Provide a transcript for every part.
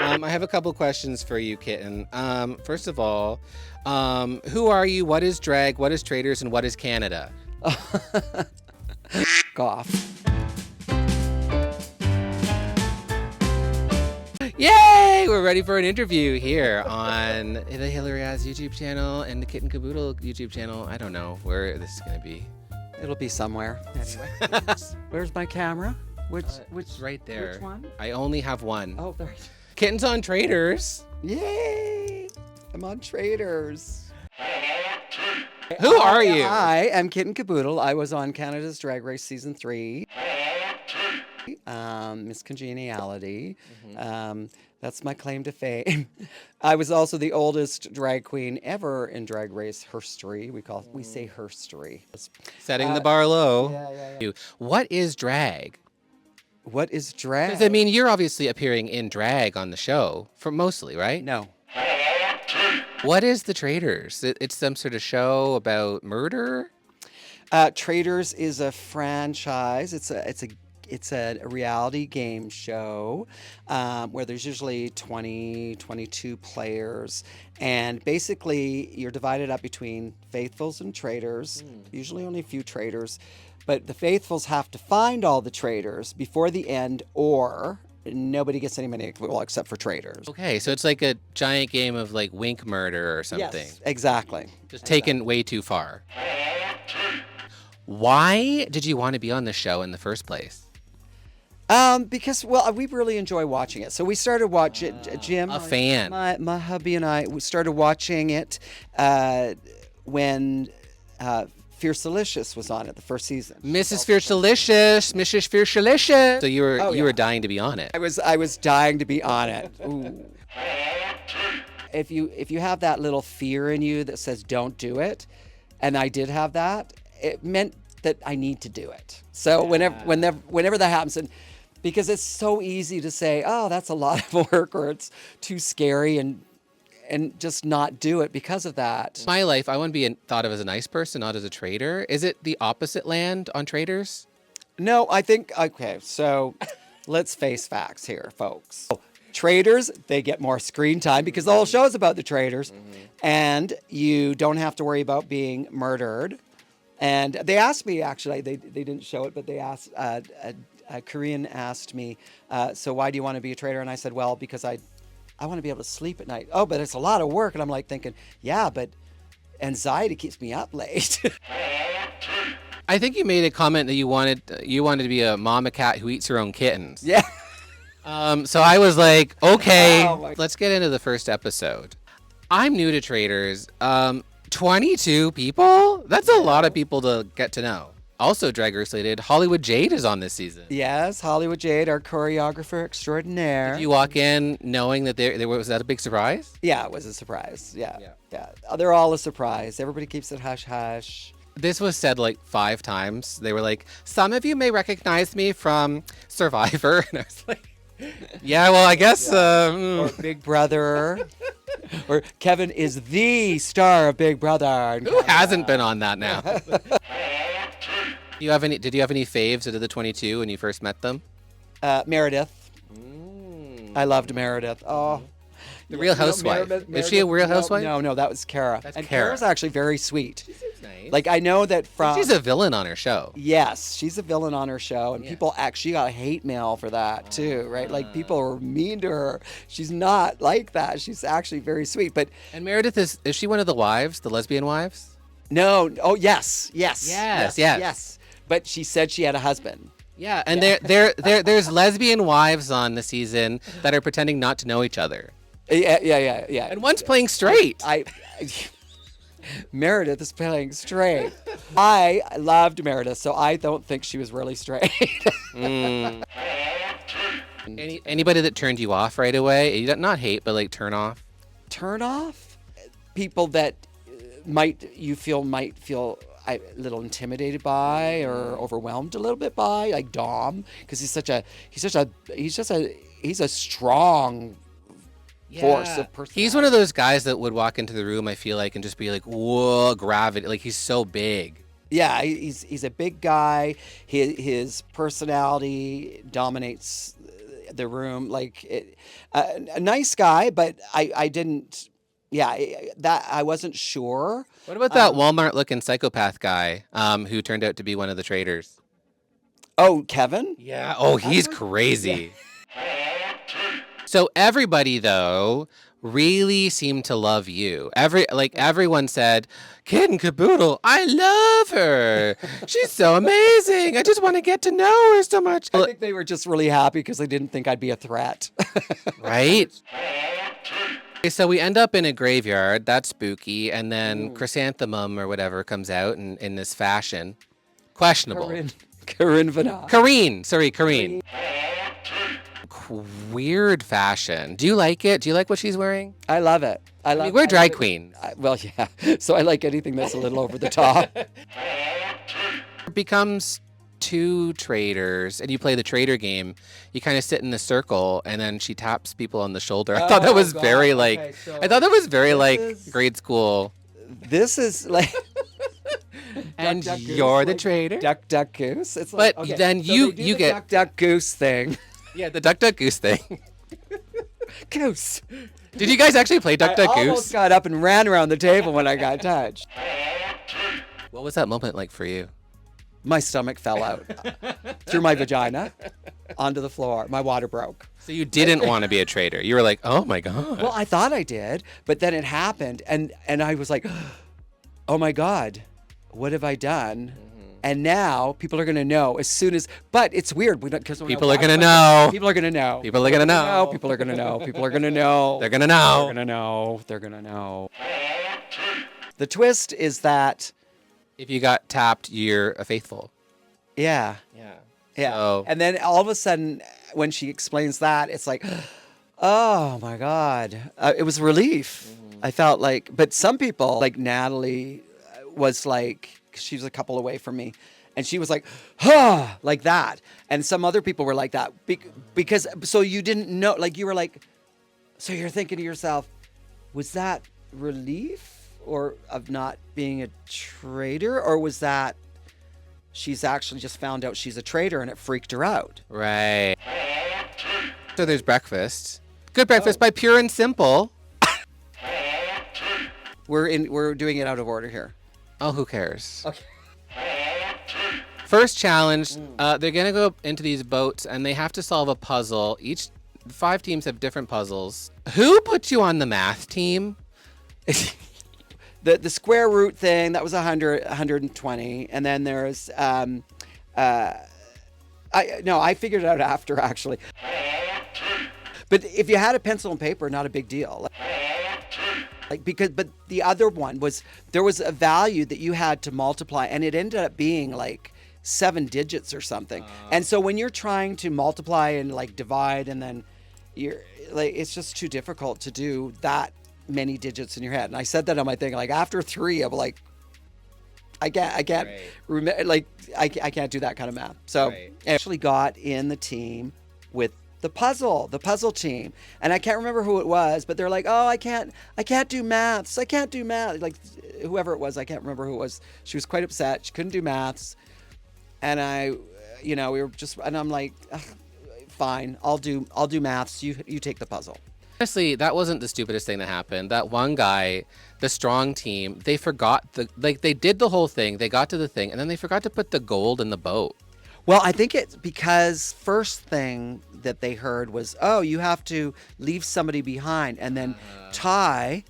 I have a couple questions for you, Kitten. First of all, who are you? What is drag? What is Traitors? And what is Canada? Off. Yay! We're ready for an interview here on the Yaas YouTube channel and the Kitten Kaboodle YouTube channel. I don't know where this is going to be. It'll be somewhere. Anyway. Where's my camera? Which right there. Which one? I only have one. Oh, there. Kitten's on Traitors. Yay! I'm on Traitors. Who are you? I am Kitten Kaboodle. I was on Canada's Drag Race Season 3. Miss Congeniality. That's my claim to fame. I was also the oldest drag queen ever in Drag Race history. We say herstory. Setting the bar low. Yeah. What is drag? What is drag? 'Cause, I mean, you're obviously appearing in drag on the show, for mostly, right? No. What is the Traitors? It's some sort of show about murder? Traitors is a franchise. It's a reality game show where there's usually 20, 22 players. And basically, you're divided up between faithfuls and traitors, usually only a few traitors. But the faithfuls have to find all the traitors before the end, or nobody gets any money, well, except for traitors. Okay, so it's like a giant game of like wink murder or something. Yes, exactly. Just taken way too far. Why did you want to be on the show in the first place? Because, well, we really enjoy watching it. So we started watching Jim. A fan. My hubby and I, we started watching it when Fierce Delicious was on it, the first season. Mrs. Fierce Delicious. Mrs. Fierce Delicious. So you were dying to be on it. I was dying to be on it. Ooh. If you have that little fear in you that says don't do it, and I did have that, it meant that I need to do it. So whenever that happens, and because it's so easy to say, oh, that's a lot of work, or it's too scary, and just not do it because of that. My life, I want to be thought of as a nice person, not as a traitor. Is it the opposite land on Traitors? No, I think, okay, so let's face facts here, folks. Traitors, they get more screen time because the whole show is about the traitors, and you don't have to worry about being murdered. And they asked me, actually, they didn't show it, but they asked, a Korean asked me, so why do you want to be a traitor? And I said, well, because I want to be able to sleep at night. Oh, but it's a lot of work. And I'm like thinking, yeah, but anxiety keeps me up late. I think you made a comment that you wanted to be a mama cat who eats her own kittens. Yeah. So I was like, okay, Oh let's get into the first episode. I'm new to Traitors. 22 people? That's a lot of people to get to know. Also Drag Race related, Hollywood Jade is on this season. Yes, Hollywood Jade, our choreographer extraordinaire. Did you walk in knowing that was that a big surprise? Yeah, it was a surprise. Yeah. They're all a surprise. Everybody keeps it hush hush. This was said like 5 times. They were like, some of you may recognize me from Survivor. And I was like, yeah, well, I guess. Or Big Brother. Or Kevin is the star of Big Brother. Who hasn't been on that now? Did you have any faves out of the 22 when you first met them? Meredith. I loved Meredith. Oh. The Real Housewife. Is she a Real Housewife? No, that was Cara. That's and Cara. Cara's actually very sweet. She seems nice. Like, I know that from... She's a villain on her show. Yes, she's a villain on her show, and people actually got hate mail for that too, right? Like, people were mean to her. She's not like that. She's actually very sweet. But And Meredith is she one of the wives, the lesbian wives? no, oh yes. But she said she had a husband. Yeah, and there's lesbian wives on the season that are pretending not to know each other. Yeah. And one's playing straight. Meredith is playing straight. I loved Meredith, so I don't think she was really straight. Anybody that turned you off right away? Not hate, but like turn off? Turn off? People that you might feel a little intimidated by or overwhelmed a little bit by, like Dom, because he's a strong force of personality. He's one of those guys that would walk into the room, I feel like, and just be like, whoa, gravity. Like, he's so big. Yeah, he's a big guy. His personality dominates the room. A nice guy, but I didn't. Yeah, I wasn't sure. What about that Walmart-looking psychopath guy who turned out to be one of the traitors? Oh, Kevin? Yeah. Oh, he's crazy. So everybody, though, really seemed to love you. Everyone said, Kitten Kaboodle, I love her. She's so amazing. I just want to get to know her so much. I think they were just really happy because they didn't think I'd be a threat. Right? So we end up in a graveyard. That's spooky. And then Chrysanthemum or whatever comes out in this fashion. Questionable. Corinne Vana. Kareen. Weird fashion. Do you like it? Do you like what she's wearing? I love it. I mean, we're drag queens. Well, yeah. So I like anything that's a little over the top. It becomes two traitors, and you play the traitor game. You kind of sit in a circle, and then she taps people on the shoulder. I thought that was very grade school. This is like. And duck, you're goose, the traitor. Duck, duck, goose. It's but then you get duck, duck, goose thing. Yeah, the duck, duck, goose thing. Goose. Did you guys actually play duck, duck, goose? I almost got up and ran around the table when I got touched. What was that moment like for you? My stomach fell out through my vagina onto the floor. My water broke. So you didn't want to be a traitor. You were like, oh my God. Well, I thought I did, but then it happened, and I was like, oh my God, what have I done? And now people are going to know as soon as, but it's weird. Because people are going to know. People are going to know. People are going to know. People are going to know. People are going to know. They're going to know. They're going to know. They're going to know. The twist is that if you got tapped, you're a faithful. Yeah. Yeah. So. And then all of a sudden, when she explains that, it's like, oh my God. It was relief. I felt like, but some people, like Natalie, was like, she was a couple away from me, and she was like, like that. And some other people were like that because, so you didn't know, like you were like, so you're thinking to yourself, was that relief or of not being a traitor, or was that she's actually just found out she's a traitor and it freaked her out? Right. So there's breakfast. Good breakfast by Pure and Simple. We're doing it out of order here. Oh, who cares? Okay. First challenge, they're going to go into these boats and they have to solve a puzzle. Each 5 teams have different puzzles. Who put you on the math team? The square root thing, that was 120. And then there's, I figured it out after, actually. But if you had a pencil and paper, not a big deal. But the other one was, there was a value that you had to multiply, and it ended up being like 7 digits or something. And so when you're trying to multiply and like divide, and then you're like, it's just too difficult to do that many digits in your head. And I said that on my thing, like after 3, I'm like, I can't remember, like I can't do that kind of math. So I actually got in the team with the puzzle team, and I can't remember who it was, but they're like, oh, I can't do maths. I can't do math. Like whoever it was, I can't remember who it was. She was quite upset. She couldn't do maths, and we were just, and I'm like, fine, I'll do maths. You take the puzzle. Honestly, that wasn't the stupidest thing that happened. That one guy, the strong team, they forgot they did the whole thing. They got to the thing, and then they forgot to put the gold in the boat. Well, I think it's because first thing that they heard was, oh, you have to leave somebody behind. And then Ty,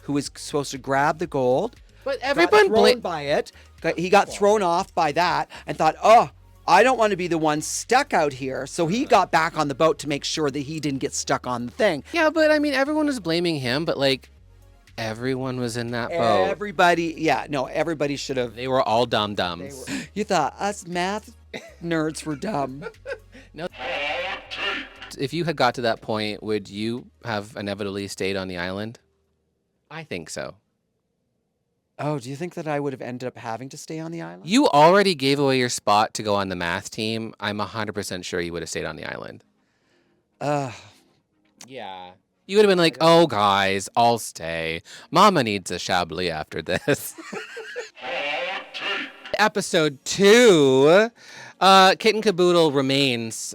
who was supposed to grab the gold, but everyone got thrown by it. He got thrown off by that and thought, oh, I don't want to be the one stuck out here. So he got back on the boat to make sure that he didn't get stuck on the thing. Yeah, but I mean, everyone was blaming him, but like, everyone was in that boat. Everybody should have. They were all dum-dums. You thought us math nerds were dumb. No. If you had got to that point, would you have inevitably stayed on the island? I think so. Oh, do you think that I would have ended up having to stay on the island? You already gave away your spot to go on the math team. I'm 100% sure you would have stayed on the island. Yeah. You would have been like, oh, guys, I'll stay. Mama needs a Chablis after this. Episode 2. Kitten Kaboodle remains,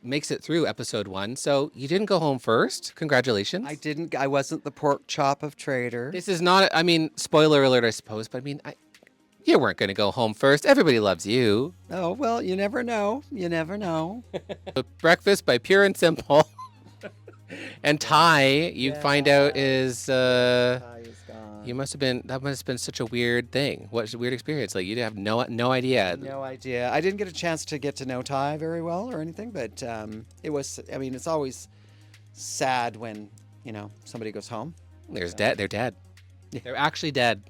makes it through episode 1. So you didn't go home first. Congratulations. I didn't. I wasn't the pork chop of Traitors. This is not, I mean, spoiler alert, I suppose, but I mean, you weren't going to go home first. Everybody loves you. Oh, well, you never know. You never know. Breakfast by Pure and Simple. And Ty, you find out is, you must have been, that must have been such a weird thing. What a weird experience. Like, you have no idea. No idea. I didn't get a chance to get to know Ty very well or anything, but it was, I mean, it's always sad when, somebody goes home. They're dead. They're actually dead.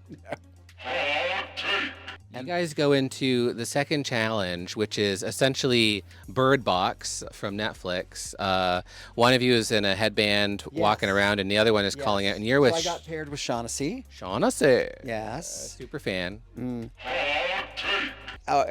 You guys go into the second challenge, which is essentially Bird Box from Netflix. One of you is in a headband walking around, and the other one is calling out. And you're with. So I got paired with Shaughnessy. Shaughnessy. Yes. Super fan.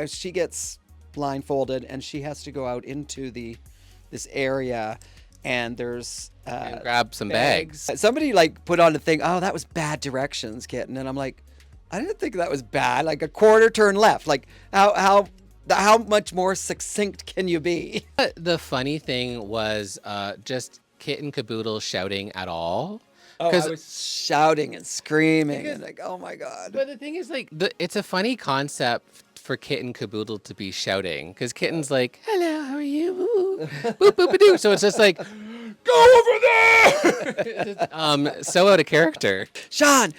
She gets blindfolded, and she has to go out into this area, and there's And grab some bags. Somebody put on the thing. Oh, that was bad directions, Kitten, and I'm like, I didn't think that was bad. Like a quarter turn left. Like how much more succinct can you be? The funny thing was just Kitten Kaboodle shouting at all. Oh, I was shouting and screaming and like, oh my God. But the thing is, it's a funny concept for Kitten Kaboodle to be shouting, because Kitten's like, hello, how are you? Ooh. Boop, boop, doo. So it's just like, go over there! So out of character. Sean!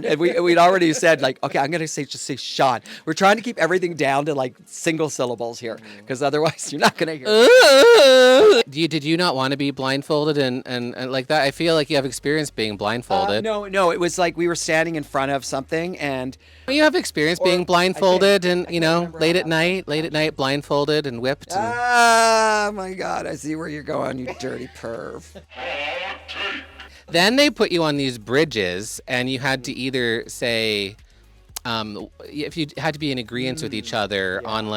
And we'd already said, okay, I'm going to just say Sean. We're trying to keep everything down to single syllables here, because otherwise you're not going to hear it. Did you not want to be blindfolded and like that? I feel like you have experience being blindfolded. No, it was like we were standing in front of something, and you have experience being blindfolded and, late at night, blindfolded and whipped. Oh my God, I see where you're going, you dirty perv. Then they put you on these bridges, and you had to either say, if you had to be in agreement with each other on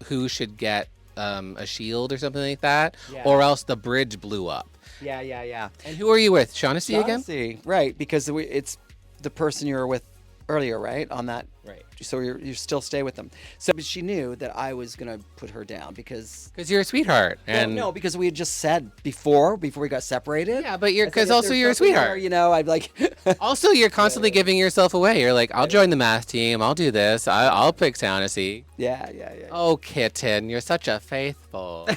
who should get a shield or something like that, or else the bridge blew up. Yeah. And who are you with? Shaughnessy again? Shaughnessy, right, because it's the person you were with earlier, right, on that. Right. So you still stay with them. So she knew that I was going to put her down because you're a sweetheart. And no, because we had just said before we got separated. Yeah, but because also you're a sweetheart. I'd like. Also, you're constantly giving yourself away. You're like, I'll join the math team. I'll do this. I'll pick Shaughnessy. Yeah. Oh, Kitten, you're such a faithful.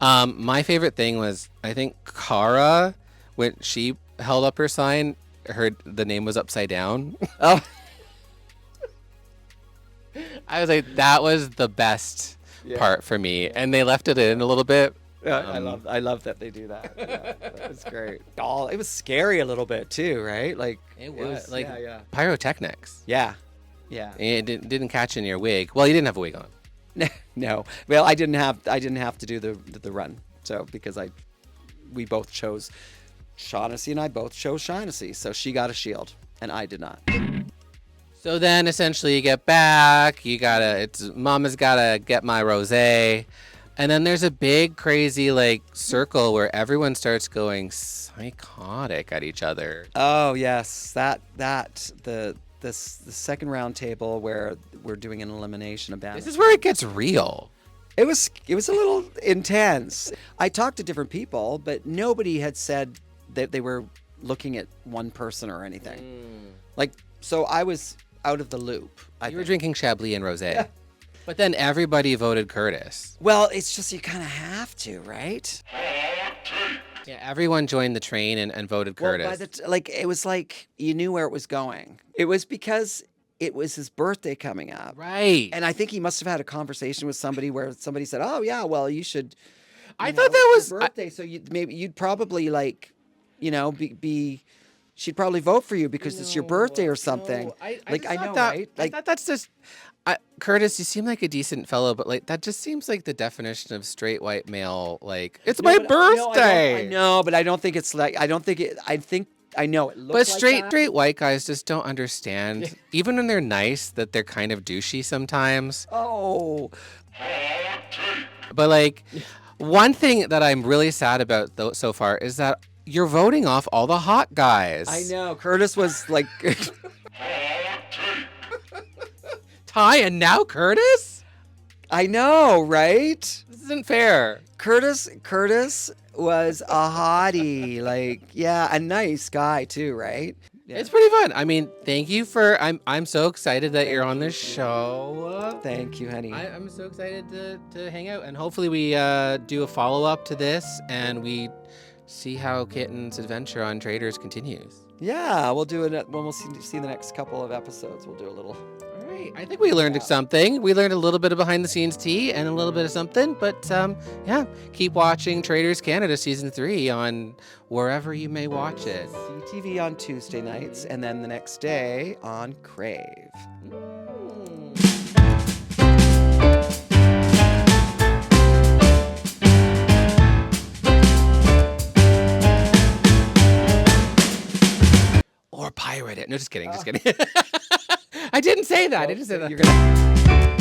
My favorite thing was, I think, Kara, when she held up her sign, the name was upside down. Oh. I was like, that was the best part for me, and they left it in a little bit. I love that they do that. Yeah, that was great. It was scary a little bit too, right? It was pyrotechnics. Yeah. It didn't catch in your wig. Well, you didn't have a wig on. No. Well, I didn't have to do the run. So because we both chose Shaughnessy, and I both chose Shaughnessy. So she got a shield and I did not. So then essentially you get back, Mama's gotta get my rosé. And then there's a big crazy circle where everyone starts going psychotic at each other. Oh yes. The second round table where we're doing an elimination of balance. This is where it gets real. It was a little intense. I talked to different people, but nobody had said that they were looking at one person or anything. So I was out of the loop. You were drinking Chablis and rosé. Yeah. But then everybody voted Curtis. Well, it's just you kind of have to, right? Yeah, everyone joined the train and voted Curtis. It was like you knew where it was going. It was because it was his birthday coming up. Right. And I think he must have had a conversation with somebody where somebody said, "Oh yeah, well you should." I thought that was your birthday, so you'd probably be. She'd probably vote for you because it's your birthday or something. No, I know, that, right? I thought that's just. Curtis, you seem like a decent fellow, but that just seems like the definition of straight white male. It's my birthday. I know, but I don't think it's I don't think it. I think I know it looks. But straight white guys just don't understand, even when they're nice, that they're kind of douchey sometimes. Oh. But one thing that I'm really sad about so far is that you're voting off all the hot guys. I know. Curtis was like. Ty and now Curtis? I know, right? This isn't fair. Curtis was a hottie. Like, yeah, a nice guy too, right? Yeah. It's pretty fun. I mean, thank you for. I'm so excited that you're on this show. Thank you, honey. I'm so excited to hang out, and hopefully we do a follow up to this, and we see how Kitten's adventure on Traitors continues. Yeah, we'll do it when we'll see the next couple of episodes. We'll do a little. All right. I think we learned something. We learned a little bit of behind the scenes tea and a little bit of something. But yeah, keep watching Traitors Canada season 3 on wherever you may watch it. CTV on Tuesday nights, and then the next day on CRAVE. Or pirate it. No, just kidding. Just kidding. I didn't say that. I didn't say that. You're gonna...